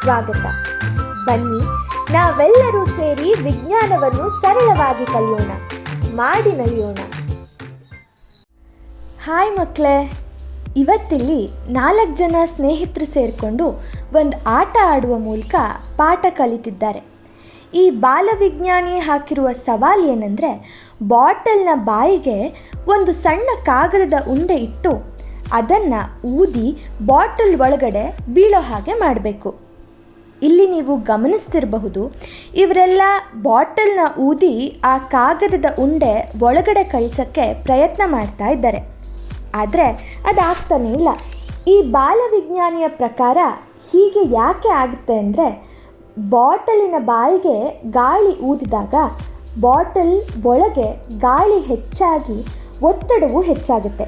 ಸ್ವಾಗತ. ಬನ್ನಿ ನಾವೆಲ್ಲರೂ ಸೇರಿ ವಿಜ್ಞಾನವನ್ನು ಸರಳವಾಗಿ ಕಲಿಯೋಣ, ಮಾಡಿ ನಲಿಯೋಣ. ಹಾಯ್ ಮಕ್ಕಳೇ, ಇವತ್ತಿಲ್ಲಿ 4 ಜನ ಸ್ನೇಹಿತರು ಸೇರಿಕೊಂಡು ಒಂದು ಆಟ ಆಡುವ ಮೂಲಕ ಪಾಠ ಕಲಿತಿದ್ದಾರೆ. ಈ ಬಾಲವಿಜ್ಞಾನಿ ಹಾಕಿರುವ ಸವಾಲು ಏನಂದರೆ, ಬಾಟಲ್ನ ಬಾಯಿಗೆ ಒಂದು ಸಣ್ಣ ಕಾಗದದ ಉಂಡೆ ಇಟ್ಟು ಅದನ್ನು ಊದಿ ಬಾಟಲ್ ಒಳಗಡೆ ಬೀಳೋ ಹಾಗೆ ಮಾಡಬೇಕು. ಇಲ್ಲಿ ನೀವು ಗಮನಿಸ್ತಿರಬಹುದು, ಇವರೆಲ್ಲ ಬಾಟಲ್ನ ಊದಿ ಆ ಕಾಗದದ ಉಂಡೆ ಒಳಗಡೆ ಕಳಿಸೋಕ್ಕೆ ಪ್ರಯತ್ನ ಮಾಡ್ತಾ ಇದ್ದಾರೆ. ಆದರೆ ಅದಾಗ್ತಾನೇ ಇಲ್ಲ. ಈ ಬಾಲವಿಜ್ಞಾನಿಯ ಪ್ರಕಾರ ಹೀಗೆ ಯಾಕೆ ಆಗುತ್ತೆ ಅಂದರೆ, ಬಾಟಲಿನ ಬಾಯಿಗೆ ಗಾಳಿ ಊದಿದಾಗ ಬಾಟಲ್ ಒಳಗೆ ಗಾಳಿ ಹೆಚ್ಚಾಗಿ ಒತ್ತಡವು ಹೆಚ್ಚಾಗುತ್ತೆ.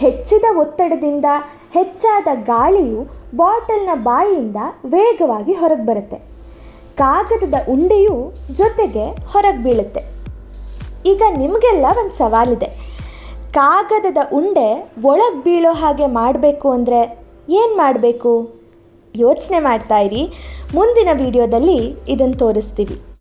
ಹೆಚ್ಚಿದ ಒತ್ತಡದಿಂದ ಹೆಚ್ಚಾದ ಗಾಳಿಯು ಬಾಟಲ್ನ ಬಾಯಿಯಿಂದ ವೇಗವಾಗಿ ಹೊರಗೆ ಬರುತ್ತೆ. ಕಾಗದದ ಉಂಡೆಯು ಜೊತೆಗೆ ಹೊರಗೆ ಬೀಳುತ್ತೆ. ಈಗ ನಿಮಗೆಲ್ಲ ಒಂದು ಸವಾಲಿದೆ. ಕಾಗದದ ಉಂಡೆ ಒಳಗೆ ಬೀಳೋ ಹಾಗೆ ಮಾಡಬೇಕು ಅಂದರೆ ಏನು ಮಾಡಬೇಕು? ಯೋಚನೆ ಮಾಡ್ತಾ ಇರಿ. ಮುಂದಿನ ವಿಡಿಯೋದಲ್ಲಿ ಇದನ್ನು ತೋರಿಸ್ತೀವಿ.